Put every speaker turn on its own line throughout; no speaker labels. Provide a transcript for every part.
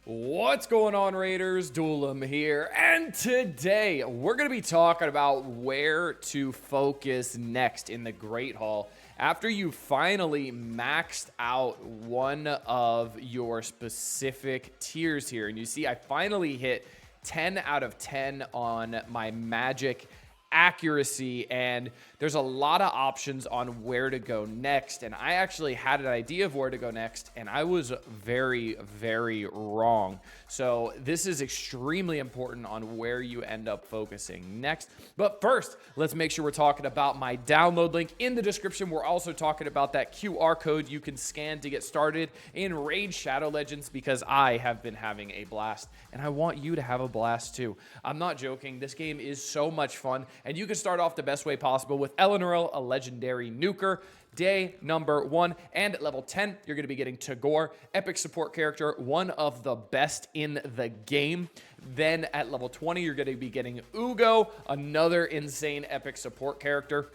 What's going on, Raiders? Duelim here, and today we're going to be talking about where to focus next in the Great Hall after you finally maxed out one of your specific tiers here. And you see, I finally hit 10 out of 10 on my magic accuracy, and there's a lot of options on where to go next. And I actually had an idea of where to go next, and I was very wrong. So this is extremely important on where you end up focusing next. But first, let's make sure we're talking about my download link in the description. We're also talking about that QR code you can scan to get started in Raid Shadow Legends, because I have been having a blast and I want you to have a blast too. I'm not joking. This game is so much fun, and you can start off the best way possible with Eleanor, a legendary nuker. Day number 1, and at level 10, you're going to be getting Tagore, epic support character, one of the best in the game. Then at level 20, you're going to be getting Ugo, another insane epic support character.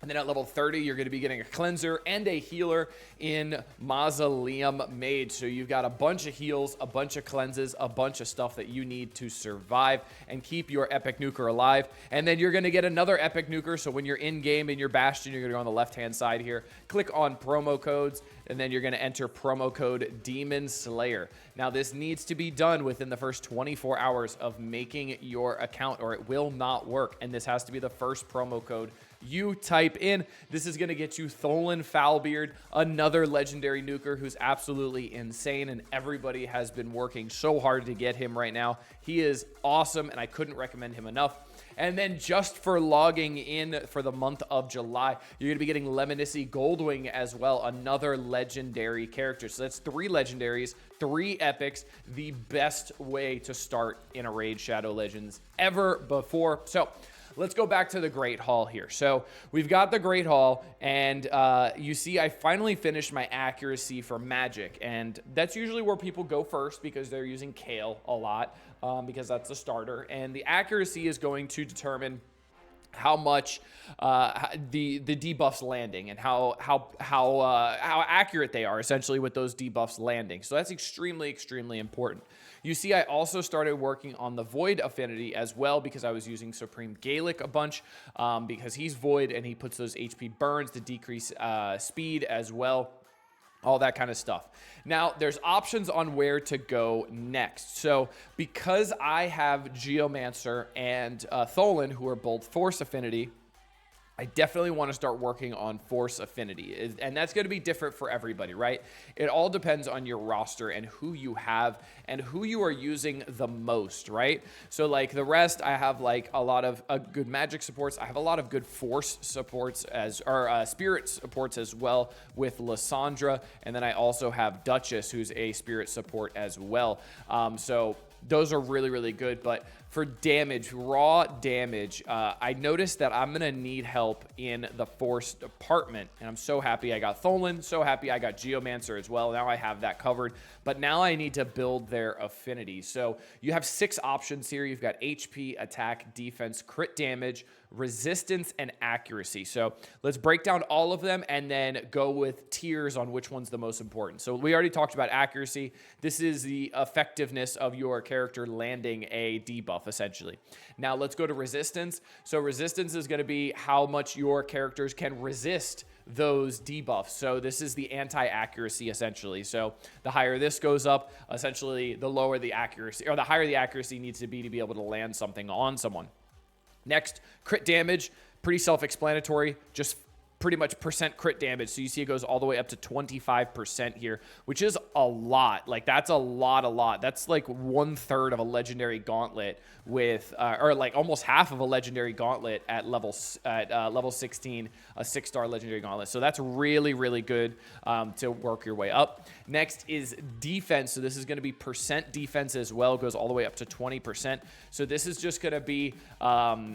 And then at level 30, you're going to be getting a cleanser and a healer in Mausoleum Mage. So you've got a bunch of heals, a bunch of cleanses, a bunch of stuff that you need to survive and keep your epic nuker alive. And then you're going to get another epic nuker. So when you're in game in your Bastion, you're going to go on the left-hand side here, click on promo codes, and then you're going to enter promo code Demon Slayer. Now, this needs to be done within the first 24 hours of making your account, or it will not work. And this has to be the first promo code you type in. This is going to get you Tholen Foulbeard, another legendary nuker who's absolutely insane, and everybody has been working so hard to get him right now. He is awesome, and I couldn't recommend him enough. And then just for logging in for the month of July, you're going to be getting Lemnisci Goldwing as well, another legendary character. So that's 3 legendaries, 3 epics, the best way to start in a Raid Shadow Legends ever before. So let's go back to the Great Hall here. So we've got the Great Hall, and you see I finally finished my accuracy for magic, and that's usually where people go first because they're using Kale a lot, because that's the starter, and the accuracy is going to determine how much the debuffs landing and how accurate they are essentially with those debuffs landing. So that's extremely important. You see, I also started working on the Void Affinity as well, because I was using Supreme Gaelic a bunch, because he's Void and he puts those HP burns to decrease speed as well. All that kind of stuff. Now, there's options on where to go next. So, because I have Geomancer and Tholen, who are both Force Affinity, I definitely want to start working on Force Affinity. And that's going to be different for everybody, right? It all depends on your roster and who you have and who you are using the most, right? So like the rest, I have like a lot of good magic supports. I have a lot of good Force supports Spirit supports as well with Lysandra. And then I also have Duchess, who's a Spirit support as well. So those are really good. But for damage, raw damage, I noticed that I'm going to need help in the Force department. And I'm so happy I got Tholen, so happy I got Geomancer as well. Now I have that covered. But now I need to build their affinity. So you have 6 options here. You've got HP, attack, defense, crit damage, resistance, and accuracy. So let's break down all of them and then go with tiers on which one's the most important. So we already talked about accuracy. This is the effectiveness of your character landing a debuff, essentially. Now let's go to resistance. So resistance is going to be how much your characters can resist those debuffs. So this is the anti-accuracy, essentially. So the higher this goes up, essentially the lower the accuracy, or the higher the accuracy needs to be able to land something on someone. Next, crit damage, pretty self-explanatory, just pretty much percent crit damage. So you see it goes all the way up to 25% here, which is a lot. Like that's a lot. That's like 1/3 of a legendary gauntlet with, or like almost half of a legendary gauntlet at level 16, a 6-star legendary gauntlet. So that's really good to work your way up. Next is defense. So this is going to be percent defense as well. It goes all the way up to 20%. So this is just going to be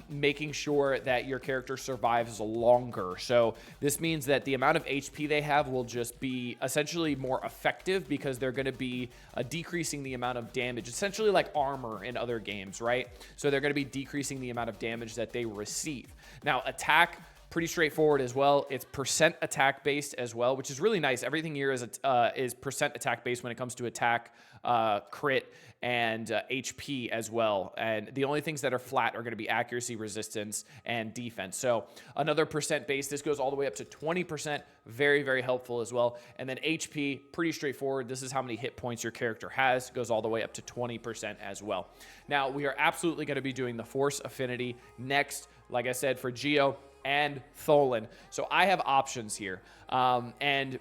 making sure that your character survives longer. So this means that the amount of HP they have will just be essentially more effective because they're going to be decreasing the amount of damage, essentially like armor in other games, right? So they're going to be decreasing the amount of damage that they receive. Now, attack Pretty straightforward as well. It's percent attack based as well, which is really nice. Everything here is percent attack based when it comes to attack, crit, and HP as well. And the only things that are flat are going to be accuracy, resistance, and defense. So another percent base. This goes all the way up to 20%. Very, very helpful as well. And then HP, pretty straightforward. This is how many hit points your character has. Goes all the way up to 20% as well. Now, we are absolutely going to be doing the Force Affinity next, like I said, for Geo and Tholen. So I have options here. And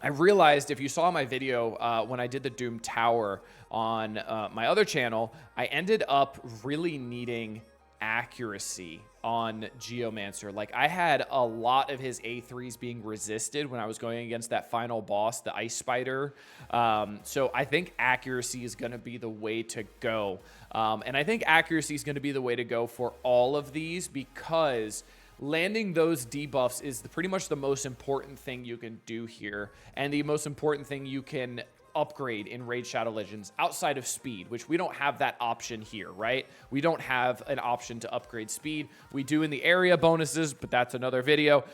I realized, if you saw my video when I did the Doom Tower on my other channel, I ended up really needing accuracy on Geomancer. Like, I had a lot of his A3s being resisted when I was going against that final boss, the Ice Spider. So I think accuracy is going to be the way to go. And I think accuracy is going to be the way to go for all of these, because landing those debuffs is pretty much the most important thing you can do here, and the most important thing you can upgrade in Raid Shadow Legends outside of speed, which we don't have that option here, right? We don't have an option to upgrade speed. We do in the area bonuses, but that's another video,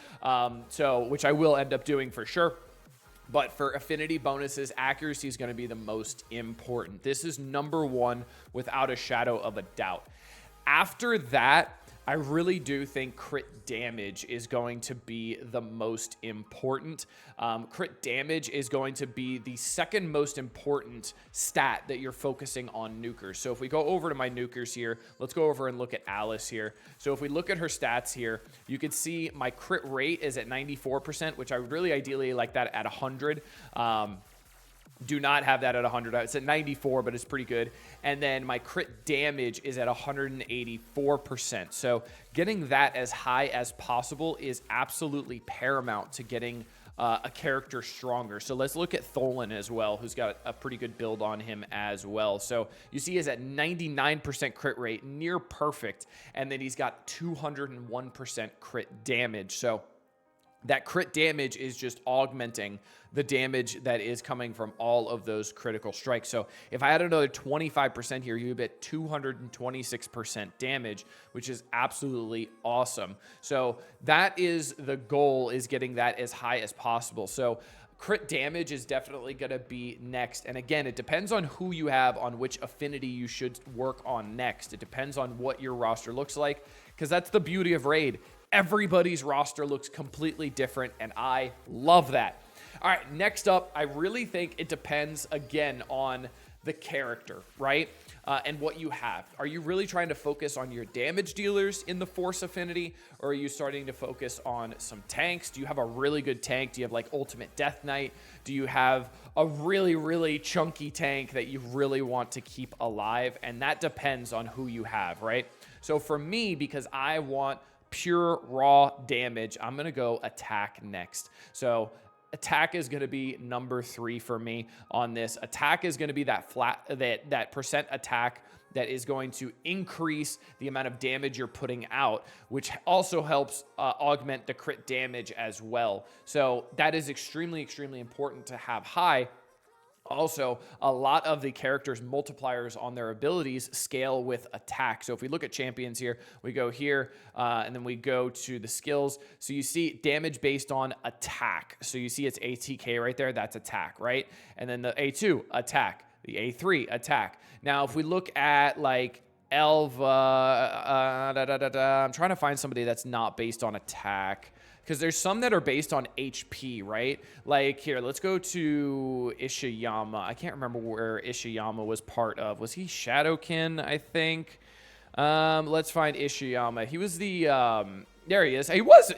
which I will end up doing for sure. But for affinity bonuses, accuracy is going to be the most important. This is number one without a shadow of a doubt. After that, I really do think crit damage is going to be the most important. Crit damage is going to be the second most important stat that you're focusing on nukers. So if we go over to my nukers here, let's go over and look at Alice here. So if we look at her stats here, you can see my crit rate is at 94%, which I would really ideally like that at 100. Do not have that at 100. It's at 94, but it's pretty good. And then my crit damage is at 184%. So getting that as high as possible is absolutely paramount to getting a character stronger. So let's look at Tholen as well, who's got a pretty good build on him as well. So you see he's at 99% crit rate, near perfect. And then he's got 201% crit damage. So that crit damage is just augmenting the damage that is coming from all of those critical strikes. So if I had another 25% here, you'd be at 226% damage, which is absolutely awesome. So that is the goal, is getting that as high as possible. So crit damage is definitely going to be next. And again, it depends on who you have, on which affinity you should work on next. It depends on what your roster looks like, because that's the beauty of Raid. Everybody's roster looks completely different, and I love that. All right, next up, I really think it depends, again, on the character, right? And what you have. Are you really trying to focus on your damage dealers in the Force Affinity, or are you starting to focus on some tanks? Do you have a really good tank? Do you have like Ultimate Death Knight? Do you have a really, really chunky tank that you really want to keep alive? And that depends on who you have, right? So for me, because I want pure raw damage, I'm going to go attack next. So attack is going to be number 3 for me on this. Attack is going to be that that percent attack that is going to increase the amount of damage you're putting out, which also helps augment the crit damage as well. So that is extremely, extremely important to have high. Also, a lot of the characters' multipliers on their abilities scale with attack. So if we look at champions here, we go here, and then we go to the skills. So you see damage based on attack. So you see it's ATK right there. That's attack, right? And then the A2, attack. The A3, attack. Now, if we look at like Elva, I'm trying to find somebody that's not based on attack, because there's some that are based on HP, right? Like here, let's go to Ishiyama. I can't remember where Ishiyama was part of. Was he Shadowkin, I think? Let's find Ishiyama. He was the, there he is. He was,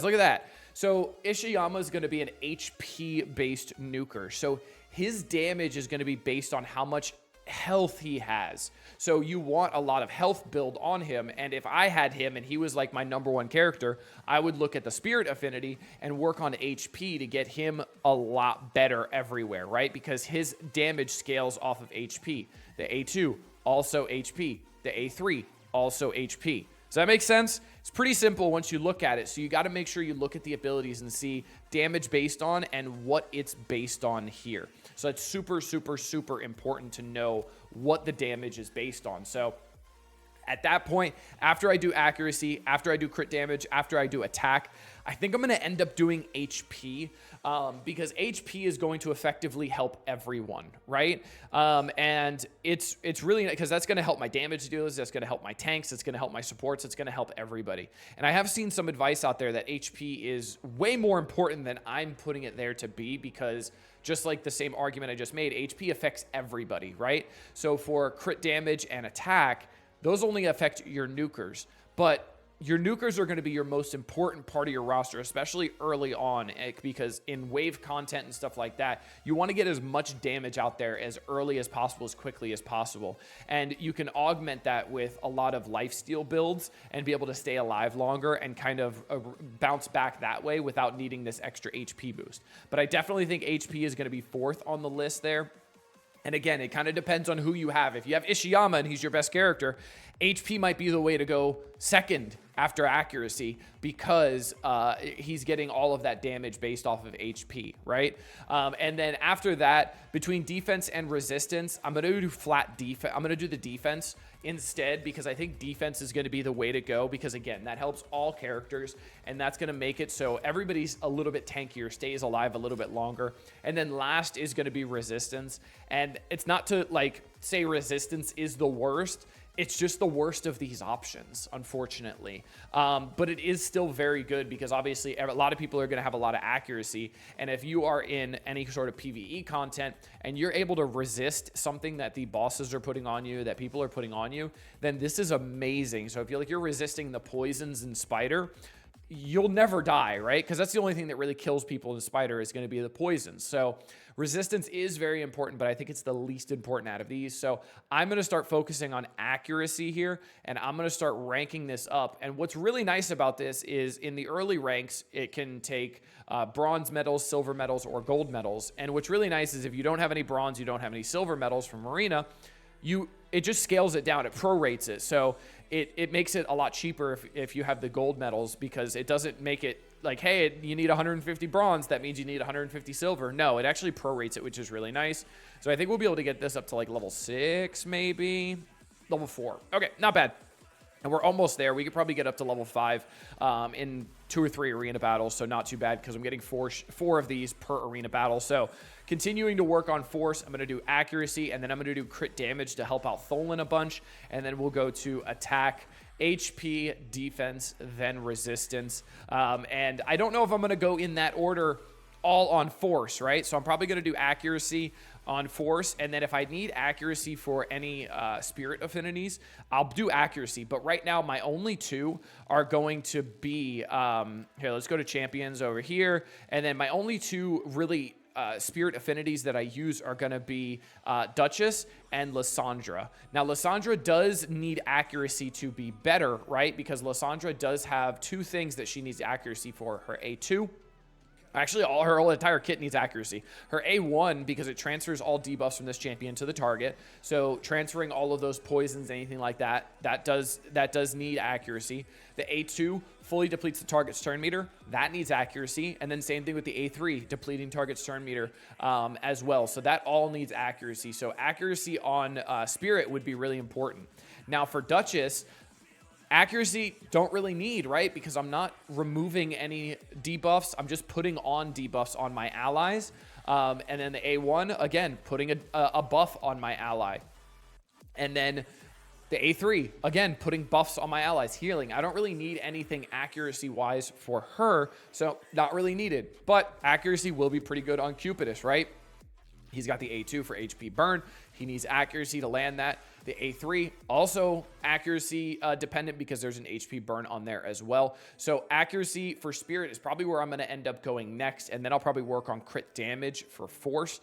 look at that. So Ishiyama is going to be an HP-based nuker. So his damage is going to be based on how much health he has. So you want a lot of health build on him, and if I had him and he was like my number 1 character, I would look at the Spirit Affinity and work on HP to get him a lot better everywhere, right? Because his damage scales off of HP. The A2, also HP. The A3, also HP. Does that make sense? It's pretty simple once you look at it. So you got to make sure you look at the abilities and see damage based on and what it's based on here. So it's super, super, super important to know what the damage is based on. So At that point, after I do accuracy, after I do crit damage, after I do attack, I think I'm going to end up doing HP, because HP is going to effectively help everyone, right? And it's really, because that's going to help my damage dealers, that's going to help my tanks, it's going to help my supports, it's going to help everybody. And I have seen some advice out there that HP is way more important than I'm putting it there to be, because just like the same argument I just made, HP affects everybody, right? So for crit damage and attack, those only affect your nukers, but your nukers are going to be your most important part of your roster, especially early on, because in wave content and stuff like that, you want to get as much damage out there as early as possible, as quickly as possible. And you can augment that with a lot of lifesteal builds and be able to stay alive longer and kind of bounce back that way without needing this extra HP boost. But I definitely think HP is going to be fourth on the list there. And again, it kind of depends on who you have. If you have Ishiyama and he's your best character, HP might be the way to go second after accuracy, because he's getting all of that damage based off of HP, right? And then after that, between defense and resistance, I'm going to do flat defense. I'm going to do the defense instead, because I think defense is going to be the way to go, because again, that helps all characters, and that's going to make it so everybody's a little bit tankier, stays alive a little bit longer. And then last is going to be resistance. And it's not to like say resistance is the worst. It's just the worst of these options, unfortunately. But it is still very good, because obviously a lot of people are going to have a lot of accuracy. And if you are in any sort of PvE content and you're able to resist something that the bosses are putting on you, that people are putting on you, then this is amazing. So if you're resisting the poisons in Spider, you'll never die, right? Because that's the only thing that really kills people in Spider is going to be the poisons. So resistance is very important, but I think it's the least important out of these. So I'm going to start focusing on accuracy here, and I'm going to start ranking this up. And what's really nice about this is in the early ranks, it can take bronze medals, silver medals, or gold medals. And what's really nice is if you don't have any bronze, you don't have any silver medals from Arena, it just scales it down. It prorates it. So it makes it a lot cheaper if you have the gold medals, because it doesn't make it like, hey, you need 150 bronze. That means you need 150 silver. No, it actually prorates it, which is really nice. So I think we'll be able to get this up to like level 6, maybe level 4. Okay, not bad. And we're almost there. We could probably get up to level 5 in 2 or 3 arena battles, so not too bad, because I'm getting four of these per arena battle. So continuing to work on force, I'm going to do accuracy, and then I'm going to do crit damage to help out Tholen a bunch, and then we'll go to attack, HP, defense, then resistance. And I don't know if I'm going to go in that order all on force, right? So I'm probably going to do accuracy on force, and then if I need accuracy for any spirit affinities, I'll do accuracy. But right now, my only two are going to be, here, let's go to champions over here, and then my only two really spirit affinities that I use are going to be Duchess and Lysandra. Now, Lysandra does need accuracy to be better, right? Because Lysandra does have 2 things that she needs accuracy for. Her A2, actually, her whole entire kit needs accuracy. Her A1, because it transfers all debuffs from this champion to the target. So transferring all of those poisons, anything like that, that does need accuracy. The A2 fully depletes the target's turn meter. That needs accuracy. And then same thing with the A3, depleting target's turn meter as well. So that all needs accuracy. So accuracy on Spirit would be really important. Now for Duchess, accuracy don't really need, right? Because I'm not removing any debuffs. I'm just putting on debuffs on my allies. And then the A1, again, putting a buff on my ally. And then the A3, again, putting buffs on my allies, healing. I don't really need anything accuracy-wise for her, so not really needed. But accuracy will be pretty good on Cupidus, right? He's got the A2 for HP burn. He needs accuracy to land that. The A3, also accuracy dependent, because there's an HP burn on there as well. So accuracy for Spirit is probably where I'm going to end up going next. And then I'll probably work on crit damage for Force.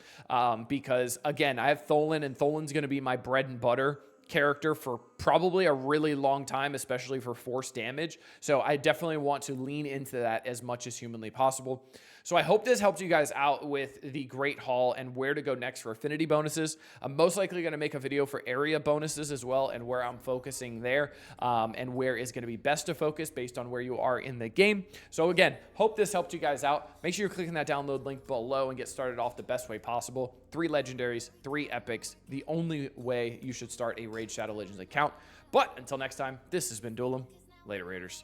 Because, again, I have Tholen, and Tholen's going to be my bread and butter character for probably a really long time, especially for force damage. So I definitely want to lean into that as much as humanly possible. So I hope this helps you guys out with the Great Hall and where to go next for affinity bonuses. I'm most likely going to make a video for area bonuses as well and where I'm focusing there and where is going to be best to focus based on where you are in the game. So again, hope this helped you guys out. Make sure you're clicking that download link below and get started off the best way possible. 3 legendaries, 3 epics, the only way you should start a Raid Shadow Legends account. But until next time, this has been Duelim. Later, Raiders.